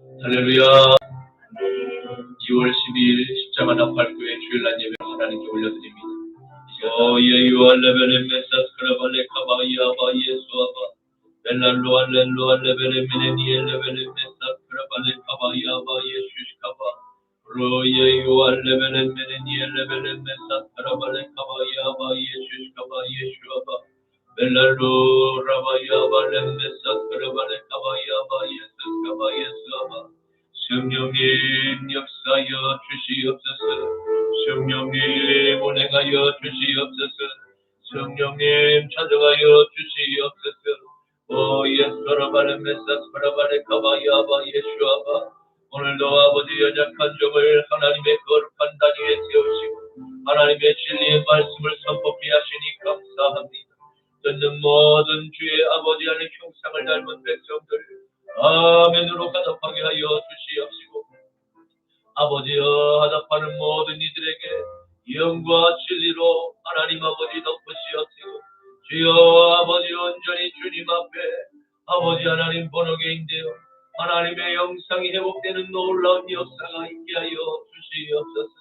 할렐루야. 2월 12일 십자가 나팔교회 주일날 예배 하나님께 올려드립니다. 예유알레벨레 메사스크라발레 카바이아바 예수아바 벨랄로 알렐로 알레벨레 미네니엘레벨레 메사스크라발레 카바이아바 예수시카바 로예유알레벨레 미네니엘레벨레 메사스크라발레 카바이아바 예수시카바 예수아바 벨랄로 라바이아발레 메사스크라발레 카바이아바 예수시카바 예수아바 성령님 역사여 주시옵소서. 성령님 운행하여 주시옵소서. 성령님 찾아가여 주시옵소서. 예수라바레 메사스라바레 카바야바 예수아바 오늘도 아버지 연약한 종을 하나님의 거룩한 단위에 세우시고 하나님의 진리의 말씀을 선포케 하시니 감사합니다. 듣는 모든 주의 아버지 안에 형상을 닮은 백성들 아멘으로 화답하게 하여 주시옵시고 아버지여 화답하는 모든 이들에게 영과 진리로 하나님 아버지 덮으시옵시고 주여 아버지 온전히 주님 앞에 아버지 하나님 번호게인되어 하나님의 영상이 회복되는 놀라운 역사가 있게 하여 주시옵소서.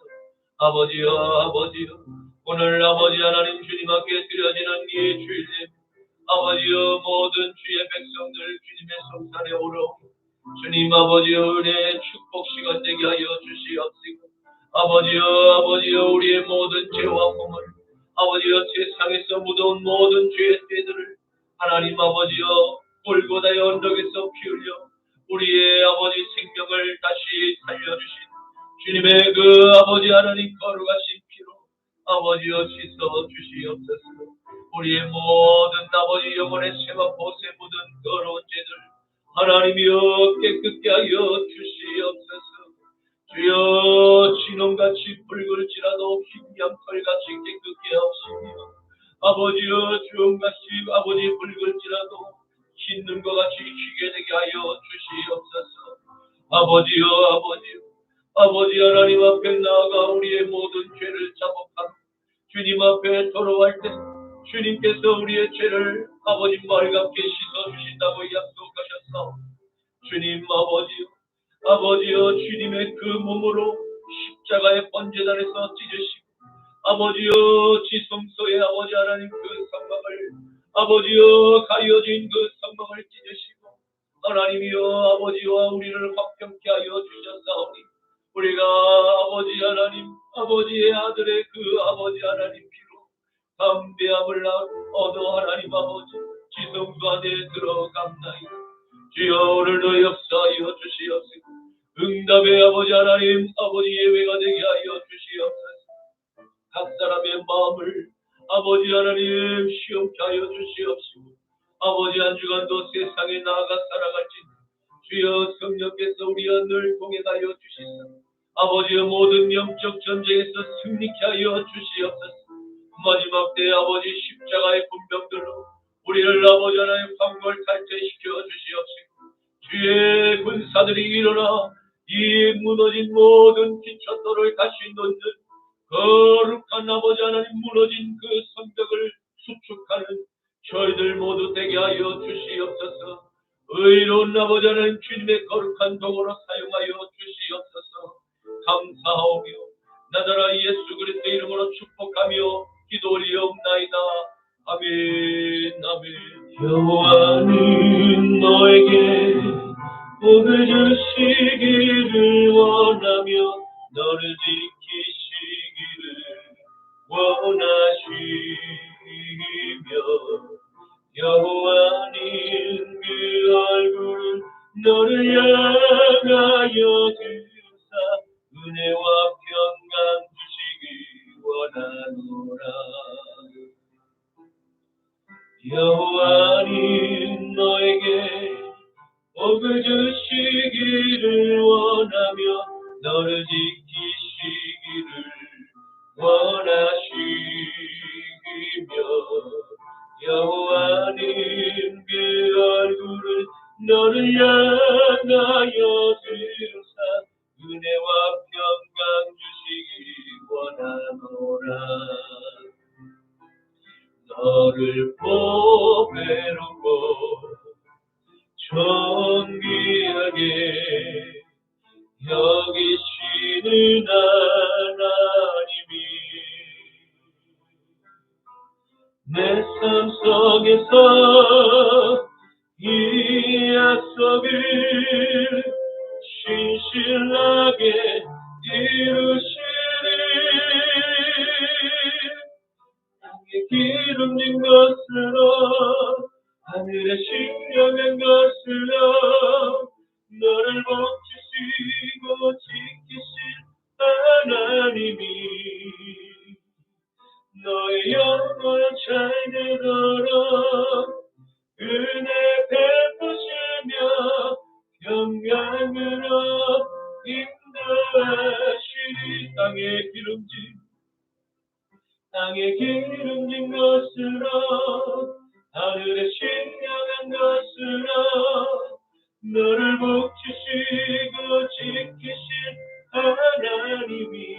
아버지여 오늘 아버지 하나님 주님 앞에 드려지는 이 주일님 아버지여 모든 주의 백성들 주님의 성산에 오러 주님 아버지여 은혜의 축복 시간 되게 하여 주시옵시고 아버지여 우리의 모든 죄와 몸을 아버지여 세상에서 묻어온 모든 죄의 떼들을 하나님 아버지여 골고다의 언덕에서 피 흘려 우리의 아버지 생명을 다시 살려주신 주님의 그 아버지 하나님 거룩하신 피로 아버지여 씻어 주시옵소서. 우리의 모든 아버지 영혼의 세와 벗에 묻은 더러운 죄들 하나님이여 깨끗게 하여 주시옵소서. 주여 진홍같이 붉을지라도 흰 양털같이 깨끗게 하시며 아버지여 주홍같이 아버지 붉을지라도 흰 눈과 같이 희게 되게 하여 주시옵소서. 아버지 하나님 앞에 나아가 우리의 모든 죄를 자복하고 주님 앞에 돌아갈 때 주님께서 우리의 죄를 아버지 말갑게 씻어주신다고 약속하셨사오. 주님 아버지여 주님의 그 몸으로 십자가의 번제단에서 찢으시고 아버지여 지성소에 아버지 하나님 그 성막을 아버지여 가려진 그 성막을 찢으시고 하나님이여 아버지와 우리를 화평케 하여 주셨사오니 우리가 아버지 하나님 아버지의 아들의 그 아버지 하나님 피로 담대함을 얻어 하나님 아버지 지성소 안에 들어갑나이다. 주여 오늘도 역사하여 주시옵시고 응답의 아버지 하나님 아버지 예배가 되게 하여 주시옵소서. 각 사람의 마음을 아버지 하나님 시험케 하여 주시옵시고 아버지 한 주간도 세상에 나아가 살아갈지니 주여 성령께서 우리와 늘 동행하여 주시사 아버지의 모든 영적 전쟁에서 승리케 하여 주시옵소서. 마지막 때 아버지 십자가의 분병들로 우리를 아버지 하나님 황골 탈퇴시켜 주시옵시고 주의 군사들이 일어나 이 무너진 모든 기초돌을 다시 놓는 거룩한 아버지 하나님 무너진 그 성벽을 수축하는 저희들 모두 되게 하여 주시옵소서. 의로운 아버지 하나님 주님의 거룩한 도구로 사용하여 주시옵소서. 감사하오며 나자라 예수 그리스도의 이름으로 축복하며 기도 올리옵나이다. 아멘. 여호와는 너에게 복을 주시기를 원하며 너를 지키시기를 원하시며 여호와는 그 얼굴을 너를 향하여 주사 은혜와 평강 주시기 원하노라. 여호와는 너에게 복을 주시기를 원하며 너를 지키시기를 원하시며 여호와는 그 얼굴을 너를 향하여 주사 은혜와 평강 주시기 원하노라. 너를 보배롭고 존귀하게 여기시는 하나님이 내 삶 속에서 이 약속을 신실하게 이루시리 땅에 기름진 것으로 하늘에 신령한 것으로 너를 복주시고 지키실 하나님이 너의 영혼 잘 되도록 은혜 베푸시며 평강으로 인도하시리 땅에 기름진 것으로 하늘에 신령한 것으로 너를 복주시고 지키실 하나님이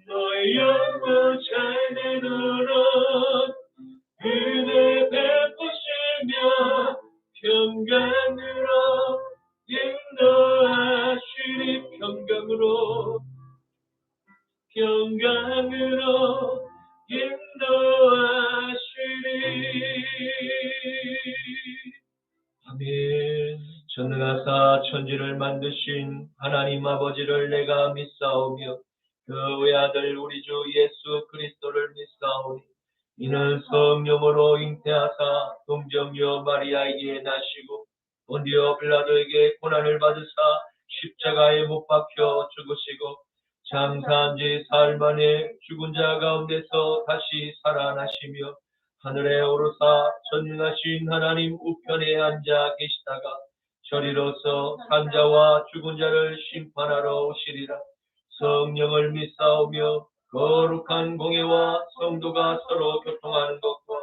너의 영혼 잘 되도록 은혜 베푸시며 평강으로 인도하시리 평강으로 인도하시리. 아멘. 전능하사 천지를 만드신 하나님 아버지를 내가 믿사오며 그 외아들 우리 주 예수 그리스도를 믿사오니 이는 성령으로 잉태하사 동정녀 마리아에게 나시고 본디오 빌라도에게 고난을 받으사 십자가에 못 박혀 죽으시고 장사한 지 사흘 만에 죽은 자 가운데서 다시 살아나시며 하늘에 오르사 전능하신 하나님 우편에 앉아 계시다가 저리로서 산자와 죽은 자를 심판하러 오시리라. 성령을 믿사오며 거룩한 공예와 성도가 서로 교통하는 것과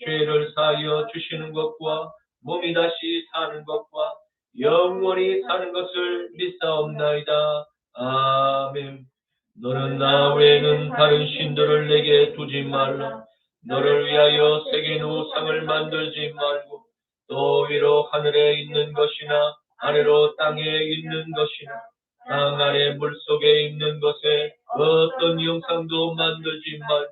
죄를 사하여 주시는 것과 몸이 다시 사는 것과 영원히 사는 것을 믿사옵나이다. 아멘. 너는 나 외에는 다른 신들을 내게 두지 말라. 너를 위하여 새긴 우상을 만들지 말고 또 위로 하늘에 있는 것이나 아래로 땅에 있는 것이나 땅 아래 물속에 있는 것에 어떤 형상도 만들지 말며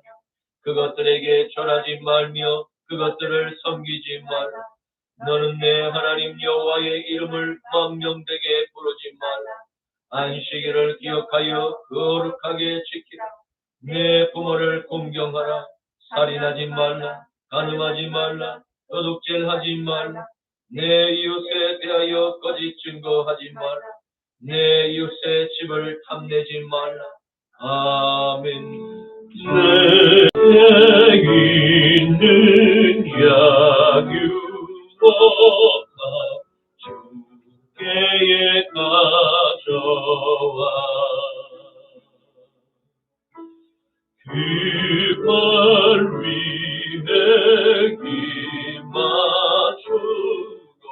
그것들에게 절하지 말며 그것들을 섬기지 말라. 너는 내 하나님 여호와의 이름을 망령되게 부르지 말라. 안식일을 기억하여 거룩하게 지키라. 내 부모를 공경하라. 살인하지 말라. 간음하지 말라. 도둑질하지 말라. 내 이웃에 대하여 거짓 증거하지 말라. 내 이웃의 집을 탐내지 말라. 아멘. 내게 있는 양육보다 주께에 가져와 그 발 위에 기 맞추고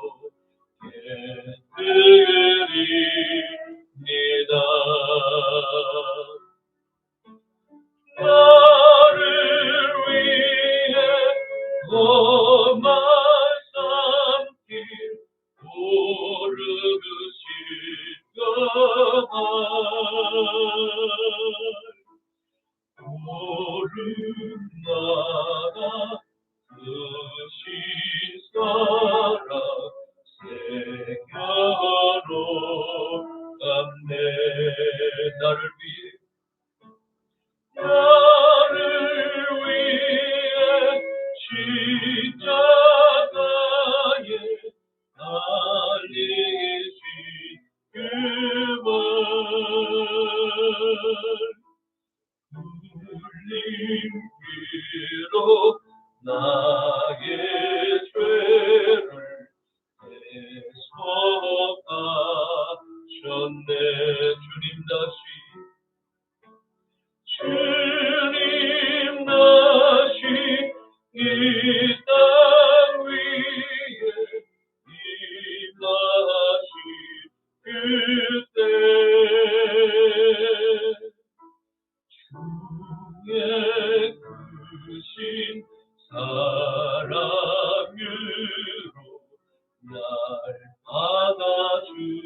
깨뜨립니다. 나를 위해 험한 산길 오르실까 오름마다 크신 사랑 새겨로 갔네. 나를 위해 십자가에 달리신 그분 울림기로 나의 죄를 대속하셨네. 주님 다시 이 땅 위에 임하신 그때 주의 크신 사랑으로 날 받아주네.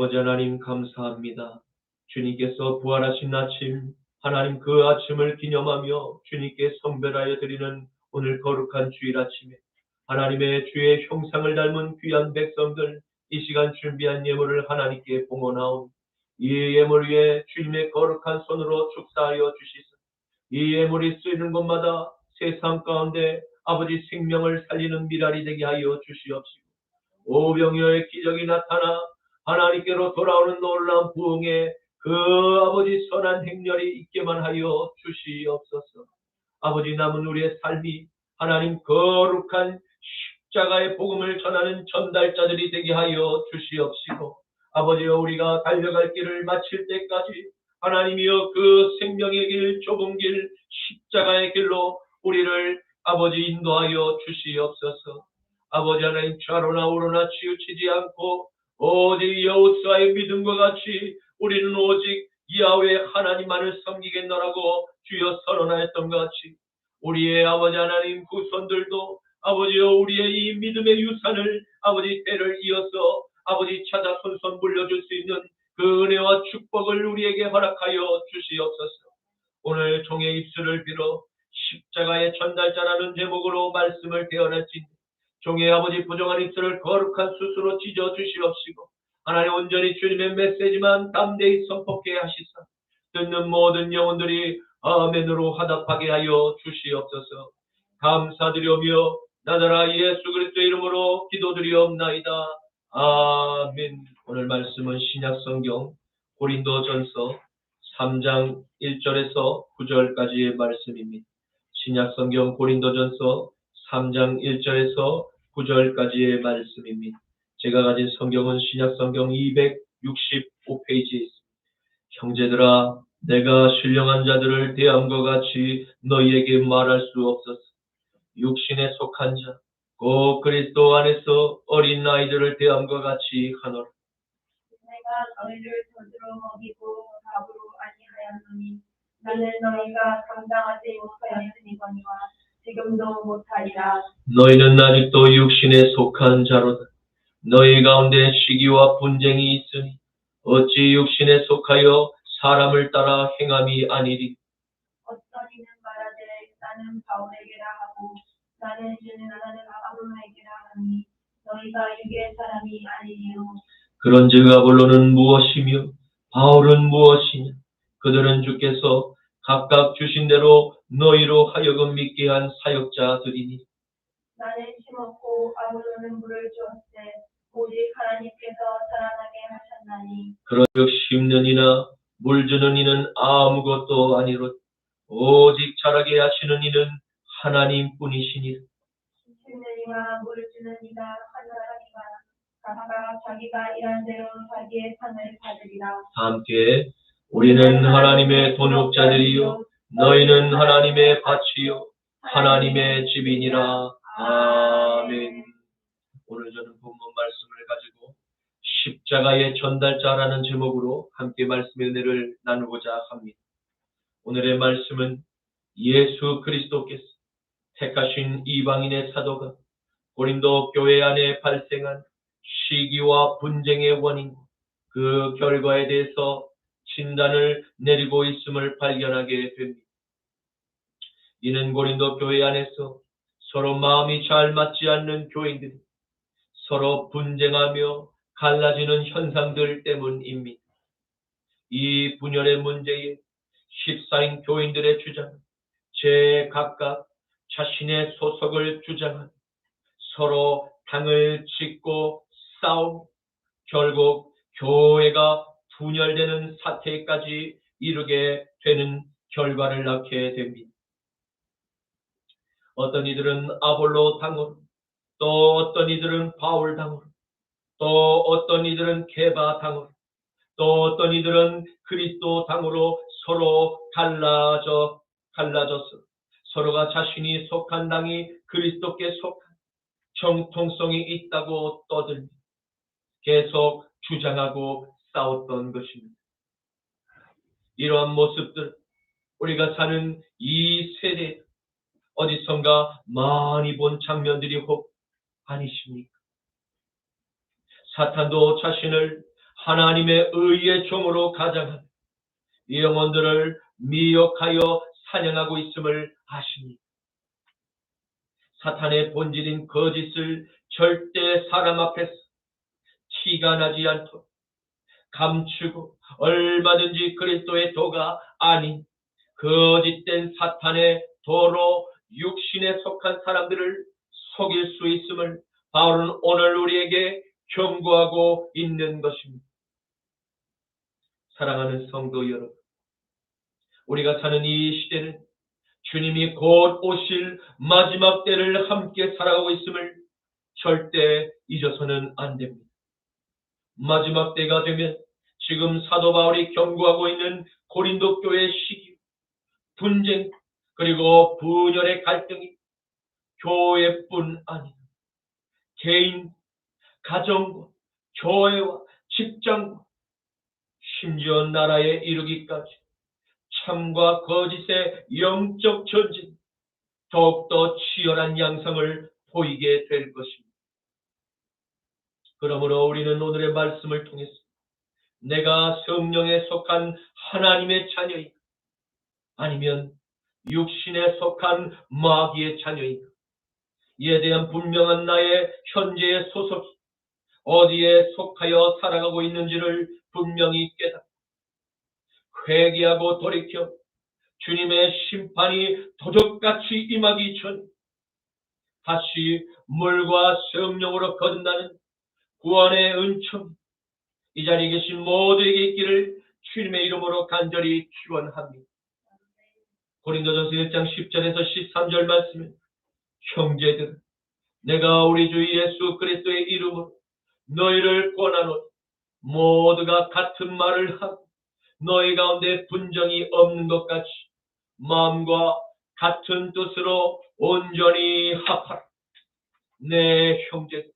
아버지 하나님 감사합니다. 주님께서 부활하신 아침, 하나님 그 아침을 기념하며 주님께 성별하여 드리는 오늘 거룩한 주일 아침에 하나님의 주의 형상을 닮은 귀한 백성들 이 시간 준비한 예물을 하나님께 봉헌하오니 이 예물 위에 주님의 거룩한 손으로 축사하여 주시소. 이 예물이 쓰이는 곳마다 세상 가운데 아버지 생명을 살리는 미랄이 되게 하여 주시옵시고 오병이어의 기적이 나타나 하나님께로 돌아오는 놀라운 부흥에 그 아버지 선한 행렬이 있게만 하여 주시옵소서. 아버지 남은 우리의 삶이 하나님 거룩한 십자가의 복음을 전하는 전달자들이 되게 하여 주시옵시고 아버지여 우리가 달려갈 길을 마칠 때까지 하나님이여 그 생명의 길 좁은 길 십자가의 길로 우리를 아버지 인도하여 주시옵소서. 아버지 하나님 좌로나 우로나 치우치지 않고 오직 여호수아의 믿음과 같이 우리는 오직 야훼 하나님만을 섬기겠노라고 주여 선언하였던 것 같이 우리의 아버지 하나님 후손들도 아버지여 우리의 이 믿음의 유산을 아버지 때를 이어서 아버지 찾아 손손 물려줄 수 있는 그 은혜와 축복을 우리에게 허락하여 주시옵소서. 오늘 종의 입술을 빌어 십자가의 전달자라는 제목으로 말씀을 대언할지니 종의 아버지 부정한 입술을 거룩한 숯으로 찢어 주시옵시고 하나님 온전히 주님의 메시지만 담대히 선포케 하시사 듣는 모든 영혼들이 아멘으로 화답하게 하여 주시옵소서. 감사드리오며 나더라 예수 그리스도의 이름으로 기도드리옵나이다. 아멘. 오늘 말씀은 신약성경 고린도전서 3장 1절에서 9절까지의 말씀입니다. 신약성경 고린도전서 3장 1절에서 9절까지의 말씀입니다. 제가 가진 성경은 신약성경 265페이지에 있습니다. 형제들아 내가 신령한 자들을 대함과 같이 너희에게 말할 수 없었어. 육신에 속한 자 곧 그리스도 안에서 어린 아이들을 대함과 같이 하노라. 내가 너희를 젖으로 먹이고 밥으로 아니하였노니 나는 너희가 감당하지 못하였으니거니와 지금도 못하리라. 너희는 아직도 육신에 속한 자로다. 너희 가운데 시기와 분쟁이 있으니 어찌 육신에 속하여 사람을 따라 행함이 아니리. 어떤 이는 말하되 나는 바울에게라 하고 나는 이는 아볼로에게라 하니 너희가 육의 사람이 아니니요. 그런즉 아볼로는 무엇이며 바울은 무엇이냐? 그들은 주께서 각각 주신 대로 너희로 하여금 믿게 한 사역자들이니. 나는 심었고 아볼로는 물을 주었되 오직 하나님께서 자라나게 하셨나니. 그런즉 심는 이나 물 주는 이는 아무것도 아니로 오직 자라게 하시는 이는 하나님뿐이시니. 심는 이와 물 주는 이가 하나님이라 각각 자기가 일한 대로 자기의 상을 받으리라. 함께 우리는 하나님의 동역자들이요 너희는 하나님의 밭이요 하나님의 집이니라. 아멘. 오늘 저는 본문 말씀을 가지고 십자가의 전달자라는 제목으로 함께 말씀의 은혜를 나누고자 합니다. 오늘의 말씀은 예수 그리스도께서 택하신 이방인의 사도가 고린도 교회 안에 발생한 시기와 분쟁의 원인, 그 결과에 대해서 진단을 내리고 있음을 발견하게 됩니다. 이는 고린도 교회 안에서 서로 마음이 잘 맞지 않는 교인들이 서로 분쟁하며 갈라지는 현상들 때문입니다. 이 분열의 문제에 십사인 교인들의 주장은 제각각 자신의 소속을 주장한 서로 당을 짓고 싸움, 결국 교회가 분열되는 사태까지 이르게 되는 결과를 낳게 됩니다. 어떤 이들은 아볼로 당으로, 또 어떤 이들은 바울 당으로, 또 어떤 이들은 게바 당으로, 또 어떤 이들은 그리스도 당으로 서로 갈라져서 서로가 자신이 속한 당이 그리스도께 속한 정통성이 있다고 떠들며 계속 주장하고 싸웠던 것입니다. 이러한 모습들, 우리가 사는 이 세대 어디선가 많이 본 장면들이 혹 아니십니까? 사탄도 자신을 하나님의 의의 종으로 가장하며 이 영혼들을 미혹하여 사냥하고 있음을 아십니다. 사탄의 본질인 거짓을 절대 사람 앞에서 티가 나지 않도록 감추고 얼마든지 그리스도의 도가 아닌 거짓된 사탄의 도로 육신에 속한 사람들을 속일 수 있음을 바울은 오늘 우리에게 경고하고 있는 것입니다. 사랑하는 성도 여러분, 우리가 사는 이 시대는 주님이 곧 오실 마지막 때를 함께 살아가고 있음을 절대 잊어서는 안 됩니다. 마지막 때가 되면 지금 사도 바울이 경고하고 있는 고린도 교회의 시기, 분쟁, 그리고 분열의 갈등이 교회뿐 아니라 개인, 가정과 교회와 직장과 심지어 나라에 이르기까지 참과 거짓의 영적 전쟁, 더욱더 치열한 양상을 보이게 될 것입니다. 그러므로 우리는 오늘의 말씀을 통해서 내가 성령에 속한 하나님의 자녀인가 아니면 육신에 속한 마귀의 자녀인가 이에 대한 분명한 나의 현재의 소속이 어디에 속하여 살아가고 있는지를 분명히 깨닫고 회개하고 돌이켜 주님의 심판이 도적같이 임하기 전 다시 물과 성령으로 거듭나는 구원의 은총 이 자리에 계신 모두에게 있기를 주님의 이름으로 간절히 축원합니다. 고린도전서 1장 10절에서 13절 말씀에 형제들 내가 우리 주 예수 그리스도의 이름으로 너희를 권하노니 모두가 같은 말을 하고 너희 가운데 분정이 없는 것 같이 마음과 같은 뜻으로 온전히 합하라. 내 형제들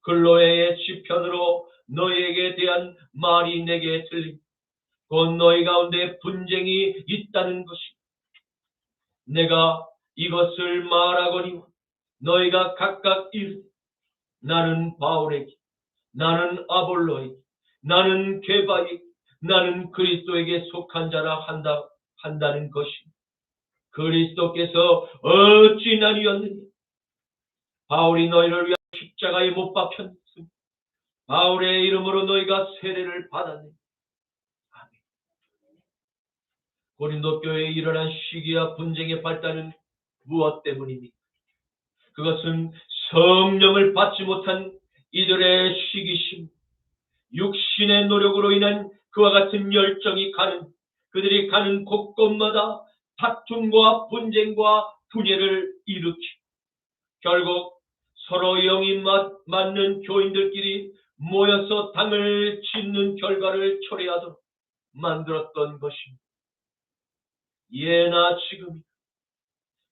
글로에의 지편으로 너희에게 대한 말이 내게 들리니 곧 너희 가운데 분쟁이 있다는 것이 내가 이것을 말하거니와 너희가 각각 이르되 나는 바울에게 나는 아볼로에게 나는 게바에게 나는 그리스도에게 속한 자라 한다는 것이 그리스도께서 어찌 나뉘었느냐 바울이 너희를 위하여 십자가에 못 박혔으며 바울의 이름으로 너희가 세례를 받았느냐. 아멘. 고린도 교회에 일어난 시기와 분쟁의 발단은 무엇 때문입니까? 그것은 성령을 받지 못한 이들의 시기심, 육신의 노력으로 인한 그와 같은 열정이 그들이 가는 곳곳마다 다툼과 분쟁과 분열을 일으키고 결국 서로 영이 맞는 교인들끼리 모여서 당을 짓는 결과를 초래하도록 만들었던 것입니다. 예나 지금이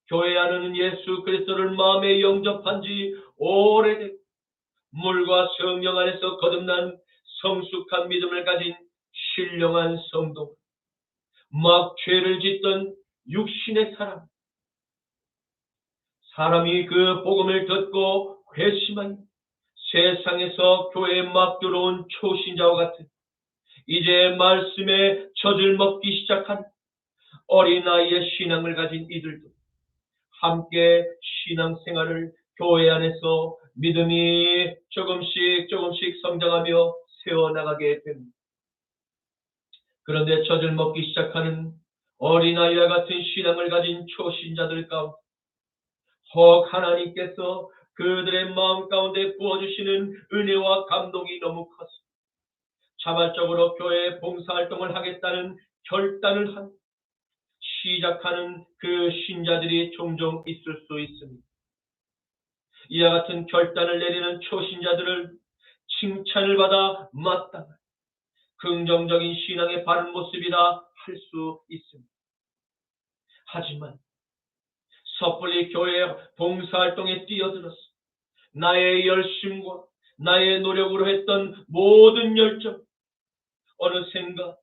교회 안에는 예수 그리스도를 마음에 영접한 지 오래되고 물과 성령 안에서 거듭난 성숙한 믿음을 가진 신령한 성도 막 죄를 짓던 육신의 사람이 그 복음을 듣고 회심한 세상에서 교회에 막 들어온 초신자와 같은 이제 말씀에 젖을 먹기 시작한 어린아이의 신앙을 가진 이들도 함께 신앙생활을 교회 안에서 믿음이 조금씩 성장하며 세워나가게 됩니다. 그런데 젖을 먹기 시작하는 어린아이와 같은 신앙을 가진 초신자들 가운데 혹 하나님께서 그들의 마음 가운데 부어주시는 은혜와 감동이 너무 커서 자발적으로 교회에 봉사활동을 하겠다는 결단을 한 시작하는 그 신자들이 종종 있을 수 있습니다. 이와 같은 결단을 내리는 초신자들을 칭찬을 받아 마땅한 긍정적인 신앙의 바른 모습이라 할 수 있습니다. 하지만 섣불리 교회 봉사활동에 뛰어들어서 나의 열심과 나의 노력으로 했던 모든 열정 어느샌가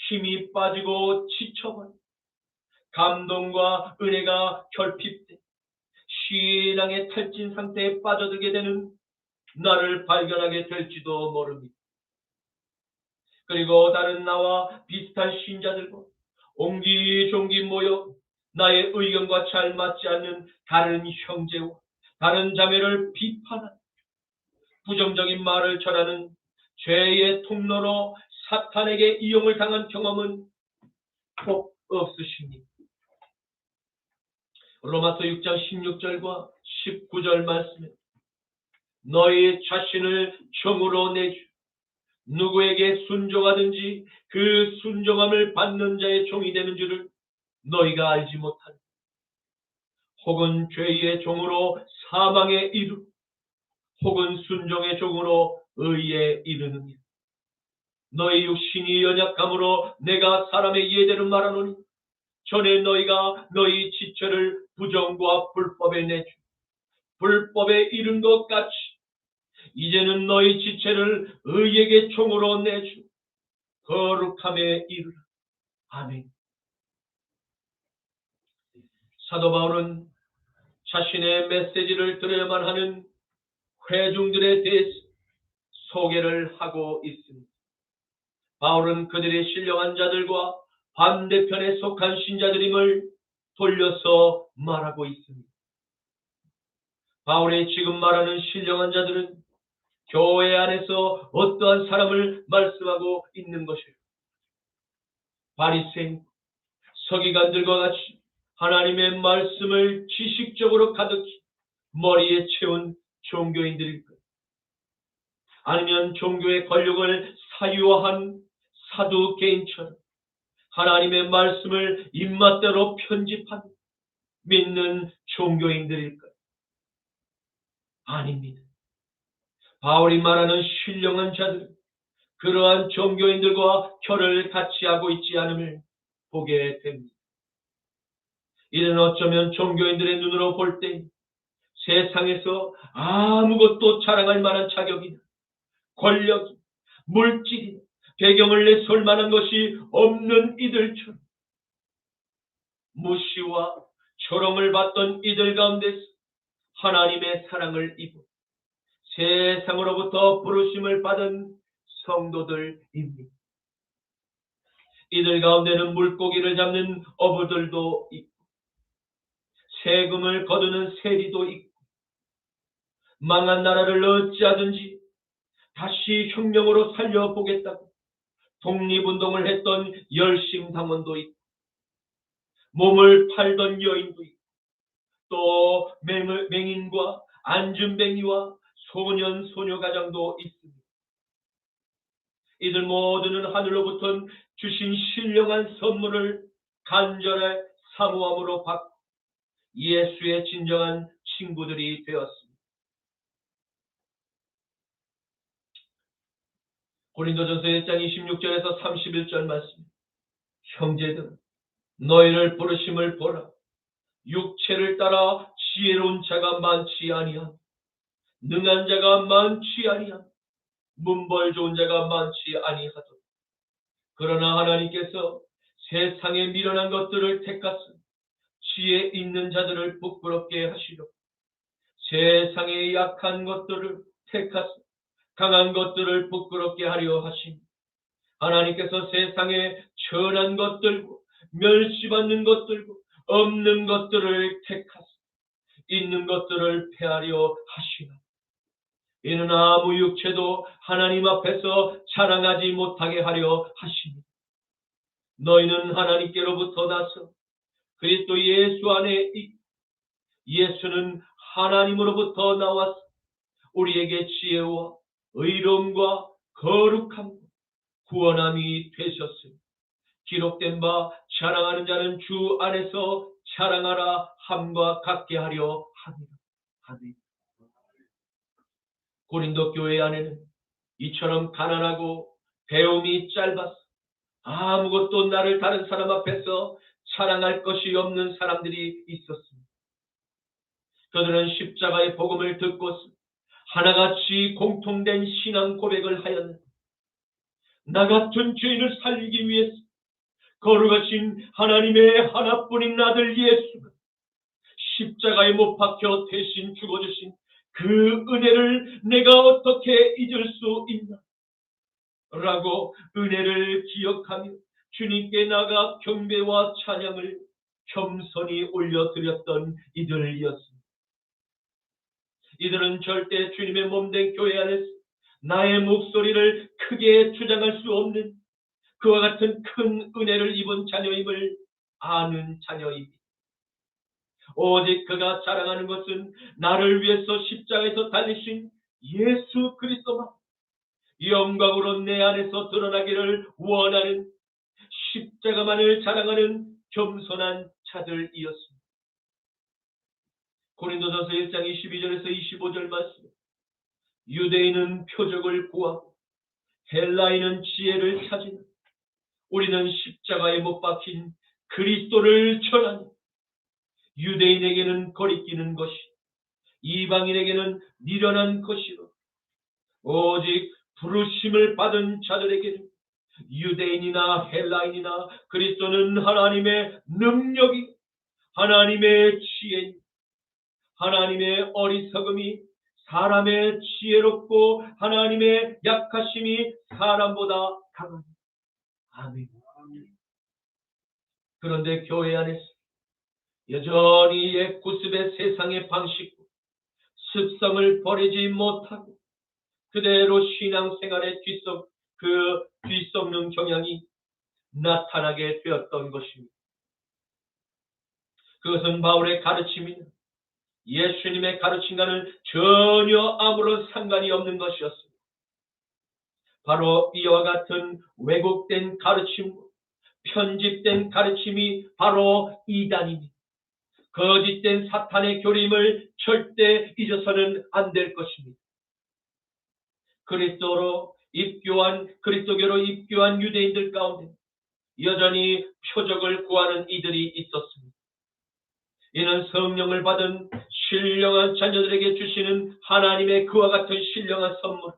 힘이 빠지고 지쳐버려 감동과 은혜가 결핍돼 신앙의 탈진 상태에 빠져들게 되는 나를 발견하게 될지도 모릅니다. 그리고 다른 나와 비슷한 신자들과 옹기종기 모여 나의 의견과 잘 맞지 않는 다른 형제와 다른 자매를 비판하는 부정적인 말을 전하는 죄의 통로로 사탄에게 이용을 당한 경험은 혹 없으십니까? 로마서 6장 16절과 19절 말씀에 너희 자신을 종으로 내주 누구에게 순종하든지 그 순종함을 받는 자의 종이 되는 줄을 너희가 알지 못하니 혹은 죄의 종으로 사망에 이르 혹은 순종의 종으로 의에 이르느니 너희 육신이 연약함으로 내가 사람의 예대로 말하노니 전에 너희가 너희 지체를 부정과 불법에 내주 불법에 이른 것 같이 이제는 너희 지체를 의에게 종으로 내주 거룩함에 이르라. 아멘. 사도 바울은 자신의 메시지를 들어야만 하는 회중들에 대해서 소개를 하고 있습니다. 바울은 그들의 신령한 자들과 반대편에 속한 신자들임을 돌려서 말하고 있습니다. 바울의 지금 말하는 신령한 자들은 교회 안에서 어떠한 사람을 말씀하고 있는 것이에요. 바리새인, 서기관들과 같이 하나님의 말씀을 지식적으로 가득히 머리에 채운 종교인들일까요? 아니면 종교의 권력을 사유화한 사두개인처럼 하나님의 말씀을 입맛대로 편집한 믿는 종교인들일까요? 아닙니다. 바울이 말하는 신령한 자들은 그러한 종교인들과 결을 같이 하고 있지 않음을 보게 됩니다. 이는 어쩌면 종교인들의 눈으로 볼 때 세상에서 아무것도 자랑할 만한 자격이나 권력이 물질이 배경을 내세울 만한 것이 없는 이들처럼 무시와 조롱을 받던 이들 가운데서 하나님의 사랑을 입어 세상으로부터 부르심을 받은 성도들입니다. 이들 가운데는 물고기를 잡는 어부들도 있고 세금을 거두는 세리도 있고 망한 나라를 어찌하든지 다시 혁명으로 살려보겠다고 독립운동을 했던 열심당원도 있고 몸을 팔던 여인도 있고 또 맹인과 안준뱅이와 소년 소녀가장도 있습니다. 이들 모두는 하늘로부터 주신 신령한 선물을 간절히 사모함으로 받고 예수의 진정한 친구들이 되었습니다. 고린도전서 1장 26절에서 31절 말씀. 형제들, 너희를 부르심을 보라. 육체를 따라 지혜로운 자가 많지 아니하고 능한 자가 많지 아니하고 문벌 좋은 자가 많지 아니하도다. 그러나 하나님께서 세상에 미련한 것들을 택하사 지혜 있는 자들을 부끄럽게 하시려 세상에 약한 것들을 택하사 강한 것들을 부끄럽게 하려 하시니 하나님께서 세상에 천한 것들과 멸시받는 것들과 없는 것들을 택하사 있는 것들을 폐하려 하시나 이는 아무 육체도 하나님 앞에서 자랑하지 못하게 하려 하시니 너희는 하나님께로부터 나서 그리스도 예수 안에 있고 예수는 하나님으로부터 나와서 우리에게 지혜와 의로움과 거룩함과 구원함이 되셨으니 기록된 바 자랑하는 자는 주 안에서 자랑하라 함과 같게 하려 하니 고린도 교회 안에는 이처럼 가난하고 배움이 짧아서 아무것도 나를 다른 사람 앞에서 자랑할 것이 없는 사람들이 있었습니다. 그들은 십자가의 복음을 듣고서 하나같이 공통된 신앙 고백을 하였는데 나 같은 죄인을 살리기 위해서 거룩하신 하나님의 하나뿐인 아들 예수가 십자가에 못 박혀 대신 죽어주신 그 은혜를 내가 어떻게 잊을 수 있나? 라고 은혜를 기억하며 주님께 나가 경배와 찬양을 겸손히 올려드렸던 이들이었습니다. 이들은 절대 주님의 몸된 교회 안에서 나의 목소리를 크게 주장할 수 없는 그와 같은 큰 은혜를 입은 자녀임을 아는 자녀입니다. 오직 그가 자랑하는 것은 나를 위해서 십자가에서 달리신 예수 그리스도만 영광으로 내 안에서 드러나기를 원하는 십자가만을 자랑하는 겸손한 자들이었습니다. 고린도전서 1장 22절에서 25절 말씀, 유대인은 표적을 구하고 헬라인은 지혜를 찾으며 우리는 십자가에 못 박힌 그리스도를 전하니 유대인에게는 거리끼는 것이 이방인에게는 미련한 것이로 오직 부르심을 받은 자들에게는 유대인이나 헬라인이나 그리스도는 하나님의 능력이 하나님의 지혜니 하나님의 어리석음이 사람의 지혜롭고 하나님의 약하심이 사람보다 강하니. 아멘. 그런데 교회 안에서 여전히 옛 구습의 세상의 방식과 습성을 버리지 못하고 그대로 신앙생활의 뒤섞는 경향이 나타나게 되었던 것입니다. 그것은 바울의 가르침이나 예수님의 가르침과는 전혀 아무런 상관이 없는 것이었습니다. 바로 이와 같은 왜곡된 가르침, 편집된 가르침이 바로 이단입니다. 거짓된 사탄의 교림을 절대 잊어서는 안 될 것입니다. 그리스도교로 입교한 유대인들 가운데 여전히 표적을 구하는 이들이 있었습니다. 이는 성령을 받은 신령한 자녀들에게 주시는 하나님의 그와 같은 신령한 선물,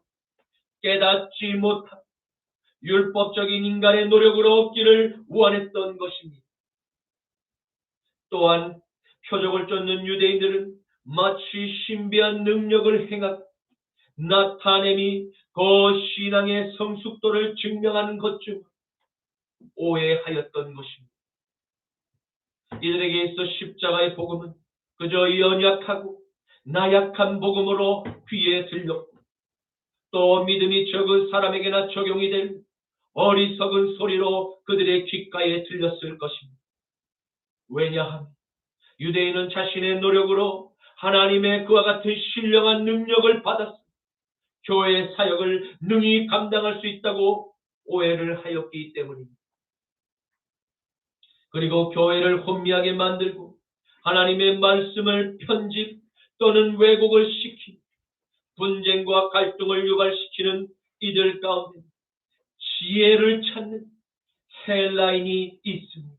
깨닫지 못한 율법적인 인간의 노력으로 얻기를 원했던 것입니다. 또한 표적을 쫓는 유대인들은 마치 신비한 능력을 행하고 나타냄이 그 신앙의 성숙도를 증명하는 것 중 오해하였던 것입니다. 이들에게 있어 십자가의 복음은 그저 연약하고 나약한 복음으로 귀에 들렸고 또 믿음이 적은 사람에게나 적용이 된 어리석은 소리로 그들의 귓가에 들렸을 것입니다. 왜냐하면 유대인은 자신의 노력으로 하나님의 그와 같은 신령한 능력을 받았어 교회의 사역을 능히 감당할 수 있다고 오해를 하였기 때문입니다. 그리고 교회를 혼미하게 만들고 하나님의 말씀을 편집 또는 왜곡을 시키고 분쟁과 갈등을 유발시키는 이들 가운데 지혜를 찾는 헬라인이 있습니다.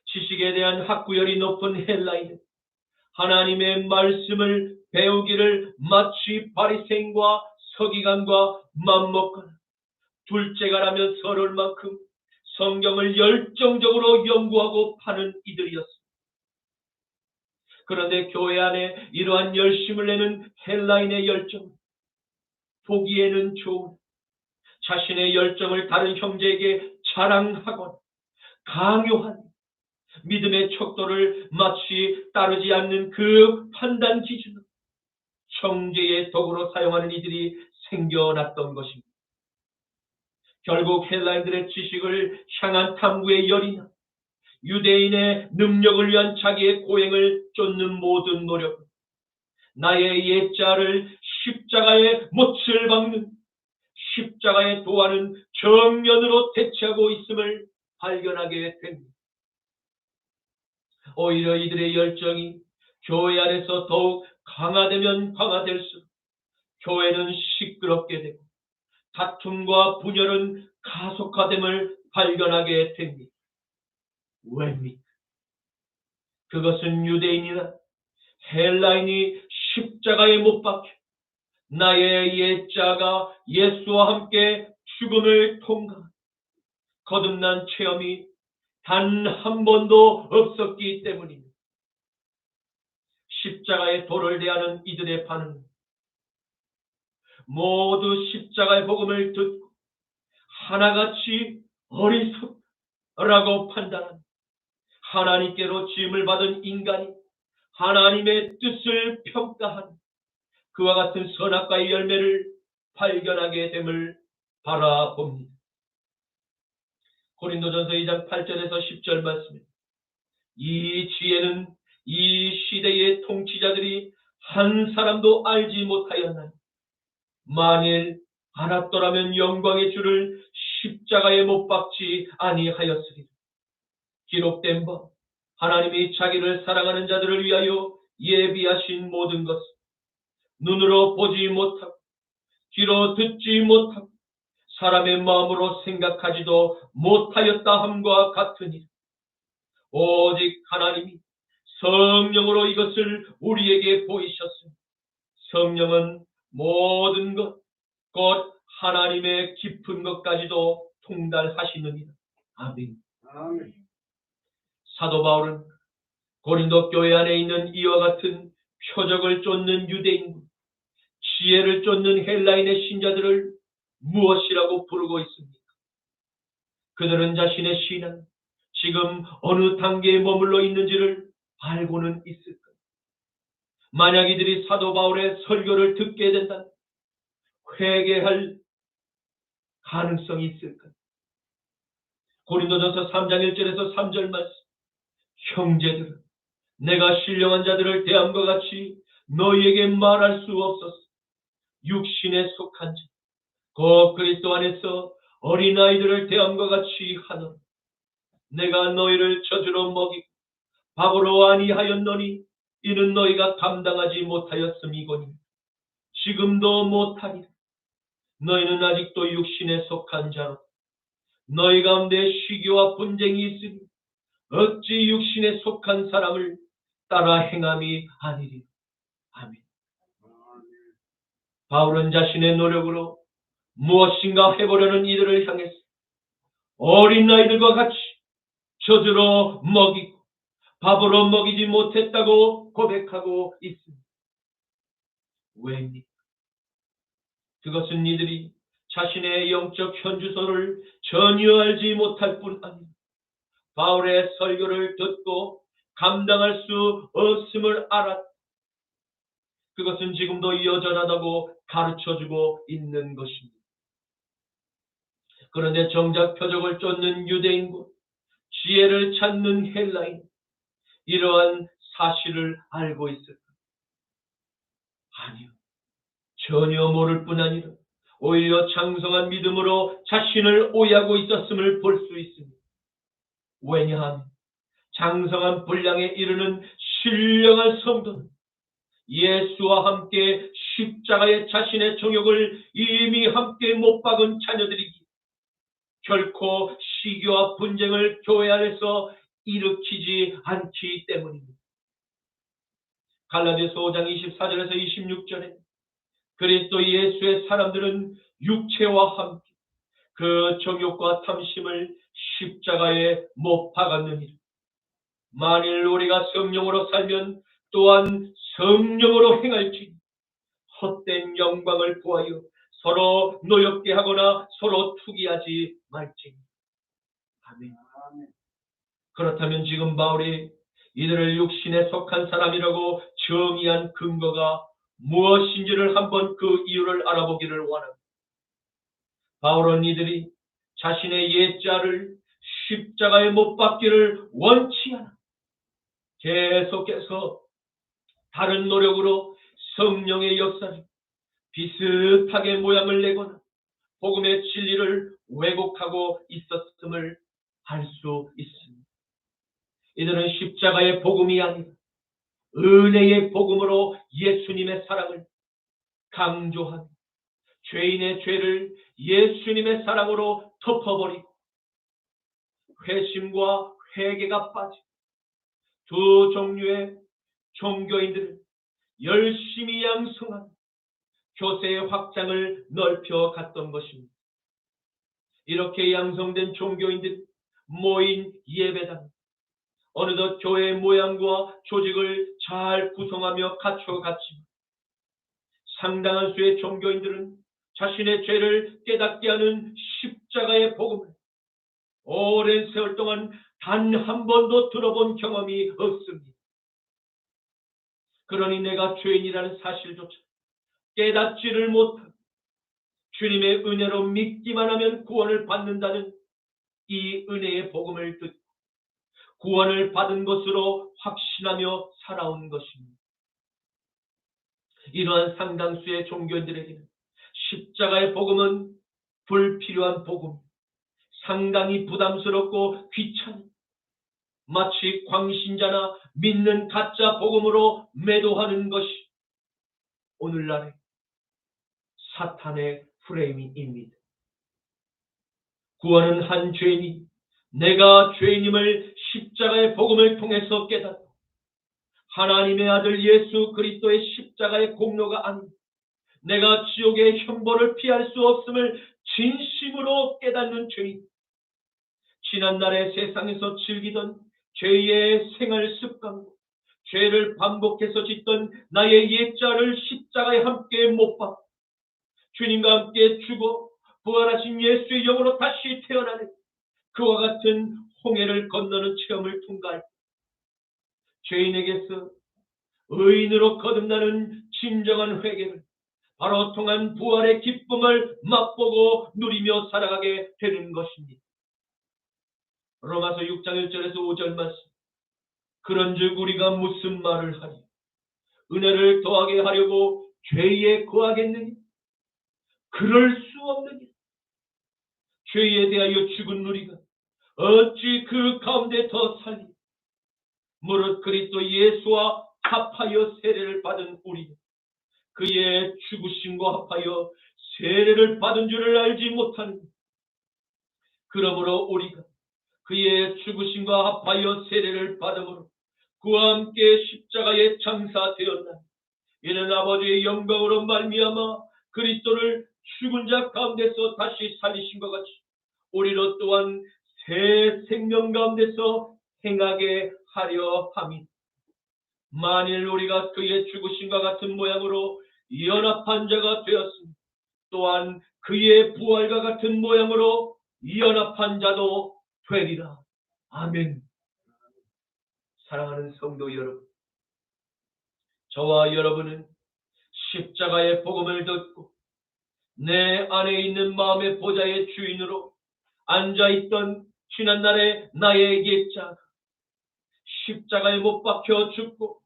지식에 대한 학구열이 높은 헬라인은 하나님의 말씀을 배우기를 마치 바리새인과 서기관과 맞먹거나 둘째가라면 서러울 만큼 성경을 열정적으로 연구하고 파는 이들이었습니다. 그런데 교회 안에 이러한 열심을 내는 헬라인의 열정은 보기에는 좋은 자신의 열정을 다른 형제에게 자랑하거나 강요한 믿음의 척도를 마치 따르지 않는 그 판단 기준을 형제의 도구로 사용하는 이들이 생겨났던 것입니다. 결국 헬라인들의 지식을 향한 탐구의 열이나 유대인의 능력을 위한 자기의 고행을 쫓는 모든 노력은 나의 옛자를 십자가에 못을 박는 십자가의 도하는 정면으로 대체하고 있음을 발견하게 됩니다. 오히려 이들의 열정이 교회 안에서 더욱 강화되면 강화될수록 교회는 시끄럽게 되고 다툼과 분열은 가속화됨을 발견하게 됩니다. 왜입니까? 그것은 유대인이나 헬라인이 십자가에 못 박혀 나의 옛자가 예수와 함께 죽음을 통과한 거듭난 체험이 단 한 번도 없었기 때문입니다. 십자가의 돌을 대하는 이들의 반응은 모두 십자가의 복음을 듣고 하나같이 어리석다라고 판단한 하나님께로 지음을 받은 인간이 하나님의 뜻을 평가한 그와 같은 선악과의 열매를 발견하게 됨을 바라봅니다. 고린도전서 2장 8절에서 10절 말씀입니다. 이 지혜는 이 시대의 통치자들이 한 사람도 알지 못하였나니 만일 알았더라면 영광의 주를 십자가에 못 박지 아니하였으리라. 기록된 바 하나님이 자기를 사랑하는 자들을 위하여 예비하신 모든 것은 눈으로 보지 못하고 귀로 듣지 못하고 사람의 마음으로 생각하지도 못하였다 함과 같으니 오직 하나님이 성령으로 이것을 우리에게 보이셨으니 성령은 모든 것 곧 하나님의 깊은 것까지도 통달하시느니라. 아멘. 아멘. 사도 바울은 고린도 교회 안에 있는 이와 같은 표적을 쫓는 유대인과 지혜를 쫓는 헬라인의 신자들을 무엇이라고 부르고 있습니까? 그들은 자신의 신앙, 지금 어느 단계에 머물러 있는지를 알고는 있을까? 만약 이들이 사도 바울의 설교를 듣게 된다면 회개할 가능성이 있을까? 고린도전서 3장 1절에서 3절 말씀. 형제들은 내가 신령한 자들을 대함과 같이 너희에게 말할 수 없었어. 육신에 속한 자, 곧 그리스도 안에서 어린아이들을 대함과 같이 하노라. 내가 너희를 저주로 먹이고 밥으로 아니하였노니 이는 너희가 감당하지 못하였음이거니 지금도 못하리라. 너희는 아직도 육신에 속한 자로 너희 가운데 시기와 분쟁이 있으니 어찌 육신에 속한 사람을 따라 행함이 아니리라. 아멘. 바울은 자신의 노력으로 무엇인가 해보려는 이들을 향해서 어린 아이들과 같이 저주로 먹이고 밥으로 먹이지 못했다고 고백하고 있습니다. 왜입니까? 그것은 이들이 자신의 영적 현주소를 전혀 알지 못할 뿐 아니라 바울의 설교를 듣고 감당할 수 없음을 알았다. 그것은 지금도 여전하다고 가르쳐주고 있는 것입니다. 그런데 정작 표적을 쫓는 유대인과 지혜를 찾는 헬라인, 이러한 사실을 알고 있을까? 아니요. 전혀 모를 뿐 아니라 오히려 장성한 믿음으로 자신을 오해하고 있었음을 볼 수 있습니다. 왜냐하면 장성한 분량에 이르는 신령한 성도는 예수와 함께 십자가의 자신의 정욕을 이미 함께 못 박은 자녀들이기 결코 시기와 분쟁을 교회 안에서 일으키지 않기 때문입니다. 갈라디아서 5장 24절에서 26절에 그리스도 예수의 사람들은 육체와 함께 그 정욕과 탐심을 십자가에 못 박았느니라. 만일 우리가 성령으로 살면 또한 성령으로 행할지 헛된 영광을 구하여 서로 노엽게 하거나 서로 투기하지 말지. 아멘. 그렇다면 지금 바울이 이들을 육신에 속한 사람이라고 정의한 근거가 무엇인지를 한번 그 이유를 알아보기를 원합니다. 바울은 이들이 자신의 옛자를 십자가에 못 박기를 원치 않아 계속해서 다른 노력으로 성령의 역사를 비슷하게 모양을 내거나 복음의 진리를 왜곡하고 있었음을 알 수 있습니다. 이들은 십자가의 복음이 아니라 은혜의 복음으로 예수님의 사랑을 강조하며 죄인의 죄를 예수님의 사랑으로 덮어버리고 회심과 회개가 빠진 두 종류의 종교인들을 열심히 양성한 교세의 확장을 넓혀갔던 것입니다. 이렇게 양성된 종교인들이 모인 예배당, 어느덧 교회의 모양과 조직을 잘 구성하며 갖춰갔지만 상당한 수의 종교인들은 자신의 죄를 깨닫게 하는 십자가의 복음을 오랜 세월 동안 단 한 번도 들어본 경험이 없습니다. 그러니 내가 죄인이라는 사실조차 깨닫지를 못하고 주님의 은혜로 믿기만 하면 구원을 받는다는 이 은혜의 복음을 듣고 구원을 받은 것으로 확신하며 살아온 것입니다. 이러한 상당수의 종교인들에게는 십자가의 복음은 불필요한 복음, 상당히 부담스럽고 귀찮은, 마치 광신자나 믿는 가짜 복음으로 매도하는 것이 오늘날의 사탄의 프레임입니다. 구원은 한 죄인이 내가 죄인임을 십자가의 복음을 통해서 깨닫고 하나님의 아들 예수 그리스도의 십자가의 공로가 아닌 내가 지옥의 형벌을 피할 수 없음을 진심으로 깨닫는 죄인, 지난날의 세상에서 즐기던 죄의 생활 습관, 죄를 반복해서 짓던 나의 옛자를 십자가에 함께 못 박고 주님과 함께 죽어 부활하신 예수의 영으로 다시 태어나는 그와 같은 홍해를 건너는 체험을 통과할 죄인에게서 의인으로 거듭나는 진정한 회개를 바로 통한 부활의 기쁨을 맛보고 누리며 살아가게 되는 것입니다. 로마서 6장 1절에서 5절 말씀. 그런즉 우리가 무슨 말을 하리? 은혜를 더하게 하려고 죄에 거하겠느냐? 그럴 수 없느니. 죄에 대하여 죽은 우리가 어찌 그 가운데 더 살리? 무릇 그리스도 예수와 합하여 세례를 받은 우리 그의 죽으심과 합하여 세례를 받은 줄을 알지 못하는. 그러므로 우리가 그의 죽으심과 합하여 세례를 받음으로 그와 함께 십자가에 장사되었나니 이는 아버지의 영광으로 말미암아 그리스도를 죽은 자 가운데서 다시 살리신 것 같이 우리로 또한 새 생명 가운데서 행하게 하려 함이다. 만일 우리가 그의 죽으심과 같은 모양으로 연합한 자가 되었으니 또한 그의 부활과 같은 모양으로 연합한 자도 되리라. 아멘. 사랑하는 성도 여러분, 저와 여러분은 십자가의 복음을 듣고 내 안에 있는 마음의 보좌의 주인으로 앉아있던 지난날의 나의 옛자가 십자가에 못 박혀 죽고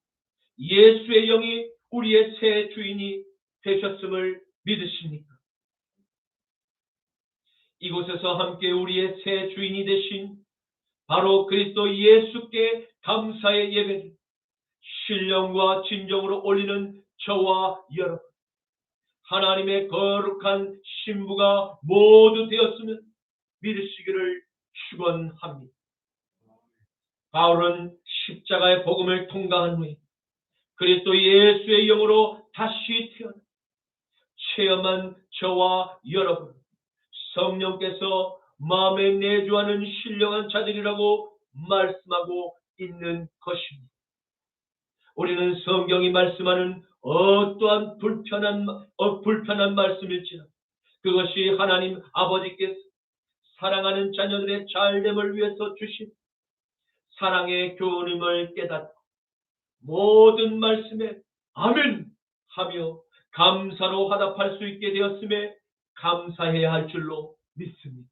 예수의 영이 우리의 새 주인이 되셨음을 믿으십니까? 이곳에서 함께 우리의 새 주인이 되신 바로 그리스도 예수께 감사의 예배를 신령과 진정으로 올리는 저와 여러분, 하나님의 거룩한 신부가 모두 되었으면 믿으시기를 축원합니다. 바울은 십자가의 복음을 통과한 후에 그리스도 예수의 영으로 다시 태어나 체험한 저와 여러분, 성령께서 마음에 내주하는 신령한 자들이라고 말씀하고 있는 것입니다. 우리는 성경이 말씀하는 어떠한 불편한 말씀일지라도 그것이 하나님 아버지께서 사랑하는 자녀들의 잘됨을 위해서 주신 사랑의 교훈임을 깨닫고 모든 말씀에 아멘 하며 감사로 화답할 수 있게 되었음에 감사해야 할 줄로 믿습니다.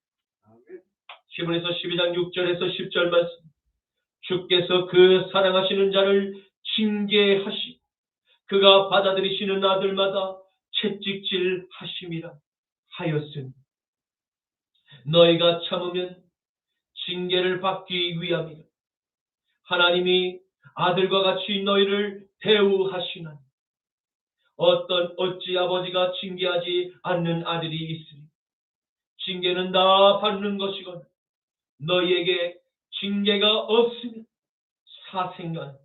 시므리서 12장 6절에서 10절 말씀. 주께서 그 사랑하시는 자를 징계하시고 그가 받아들이시는 아들마다 채찍질 하심이라 하였으니 너희가 참으면 징계를 받기 위함이라. 하나님이 아들과 같이 너희를 대우하시나니 어찌 아버지가 징계하지 않는 아들이 있으리. 징계는 다 받는 것이거늘 너희에게 징계가 없으면 사생관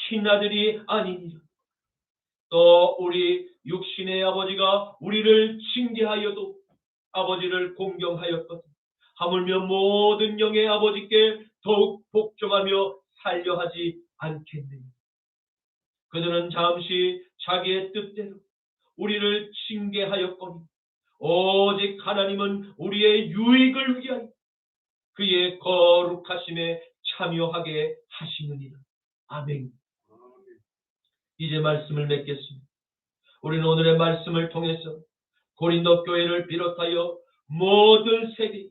친아들이 아니니라. 또 우리 육신의 아버지가 우리를 징계하여도 아버지를 공경하였거든 하물며 모든 영의 아버지께 더욱 복종하며 살려 하지 않겠느냐. 그들은 잠시 자기의 뜻대로 우리를 징계하였거니 오직 하나님은 우리의 유익을 위하여 그의 거룩하심에 참여하게 하시느니라. 아멘. 이제 말씀을 맺겠습니다. 우리는 오늘의 말씀을 통해서 고린도 교회를 비롯하여 모든 세계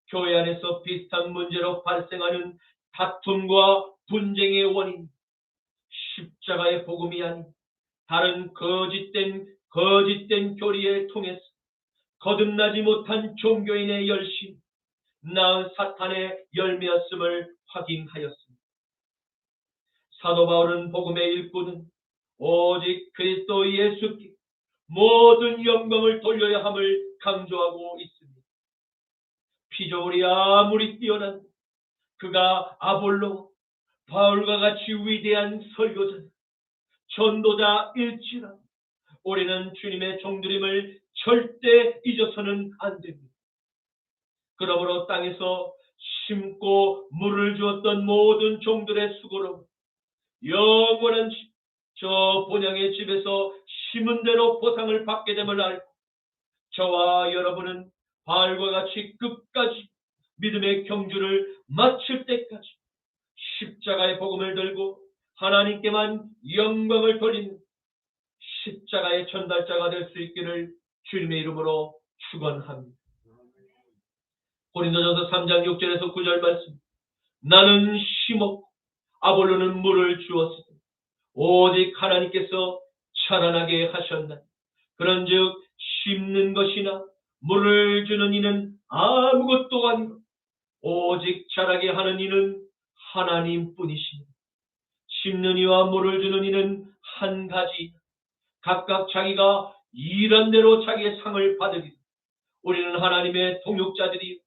교회 안에서 비슷한 문제로 발생하는 다툼과 분쟁의 원인, 십자가의 복음이 아닌 다른 거짓된 교리에 통해서 거듭나지 못한 종교인의 열심, 나은 사탄의 열매였음을 확인하였습니다. 사도 바울은 복음의 일꾼은 오직 그리스도 예수께 모든 영광을 돌려야 함을 강조하고 있습니다. 피조물이 아무리 뛰어난 그가 아볼로, 바울과 같이 위대한 설교자, 전도자일지라 우리는 주님의 종들임을 절대 잊어서는 안 됩니다. 그러므로 땅에서 심고 물을 주었던 모든 종들의 수고로 영원한 저 본향의 집에서 심은 대로 보상을 받게 됨을 알고 저와 여러분은 바울과 같이 끝까지 믿음의 경주를 마칠 때까지 십자가의 복음을 들고 하나님께만 영광을 돌리는 십자가의 전달자가 될 수 있기를 주님의 이름으로 축원합니다. 고린도전서 3장 6절에서 9절 말씀. 나는 심었고 아볼로는 물을 주었으니 오직 하나님께서 자라나게 하셨나. 그런즉 심는 것이나 물을 주는 이는 아무것도 아니고 오직 자라게 하는 이는 하나님뿐이시니 심는 이와 물을 주는 이는 한 가지 각각 자기가 일한 대로 자기의 상을 받으리라. 우리는 하나님의 통역자들이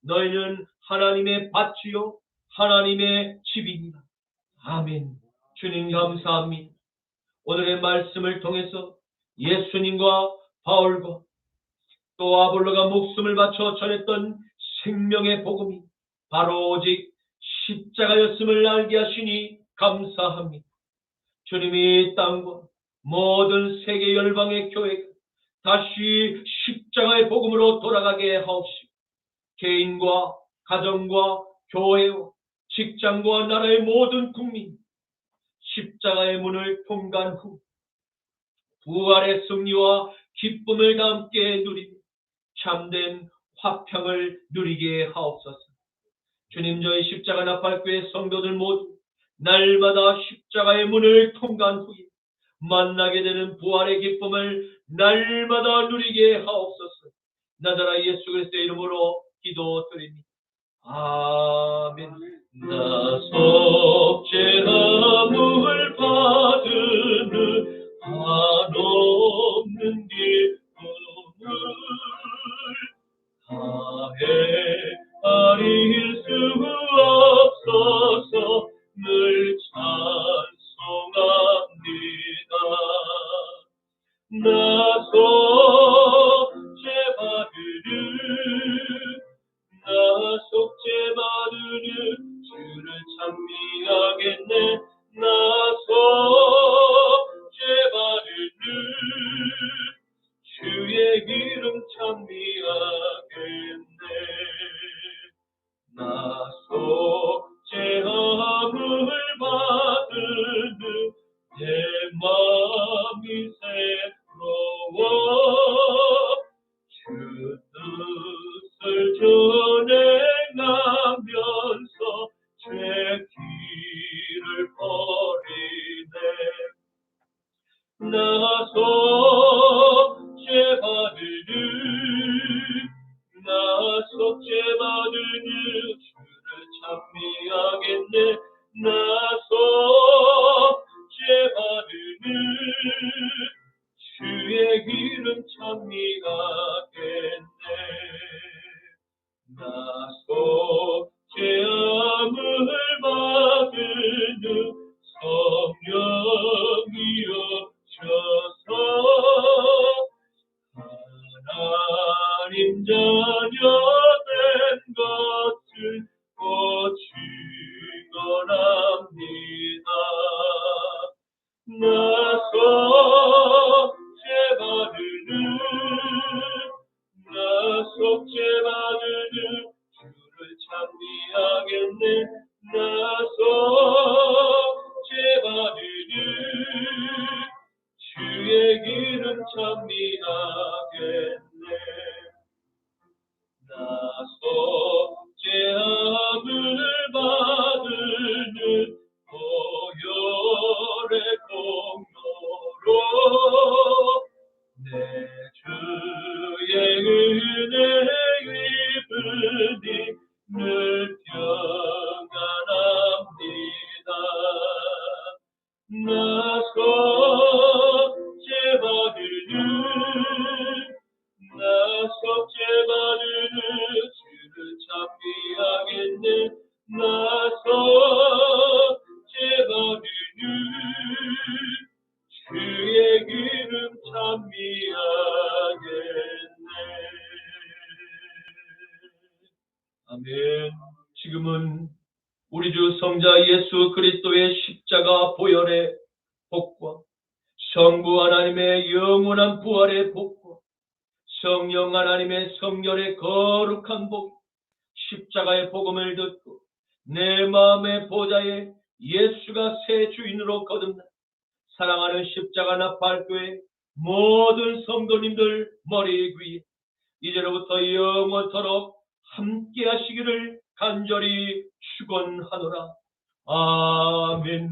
너희는 하나님의 밭이요 하나님의 집입니다. 아멘. 주님 감사합니다. 오늘의 말씀을 통해서 예수님과 바울과 또 아볼로가 목숨을 바쳐 전했던 생명의 복음이 바로 오직 십자가였음을 알게 하시니 감사합니다. 주님이 땅과 모든 세계 열방의 교회가 다시 십자가의 복음으로 돌아가게 하옵시고 개인과 가정과 교회와 직장과 나라의 모든 국민 십자가의 문을 통과한 후 부활의 승리와 기쁨을 다 함께 누리며 참된 화평을 누리게 하옵소서. 주님, 저희 십자가 나팔교회 성도들 모두 날마다 십자가의 문을 통과한 후에 만나게 되는 부활의 기쁨을 날마다 누리게 하옵소서. 나자라 예수 그리스도의 이름으로 기도드립니다. 아멘. 나 속죄함을 받으는 한없는 기쁨을 다해가릴 수 없어서 늘 찬송합니다. 나 속죄받으는 주를 찬미하겠네. 나 속죄받으는 주의 이름 찬미하겠네. 나서 제받으는 주의 기름 찬미하겠네. 나서 제함을 받으는 보혈의 공로로 내 주의 은혜 입으니 늘 평안합니다. 나서 제받으는 주를 찬미하겠네. 나서 제받으는 주의 기름 찬미하겠네. 아멘. 지금은 우리 주 성자 예수 그리스도의 십자가 보혈의 복과 성부 하나님의 영원한 부활의 복과 성령 하나님의 성결의 거룩한 복, 십자가의 복음을 듣고 내 마음의 보좌에 예수가 새 주인으로 거듭나 사랑하는 십자가 나팔교회 모든 성도님들 머리 위에 이제로부터 영원토록 함께 하시기를 간절히 축원하노라. 아멘.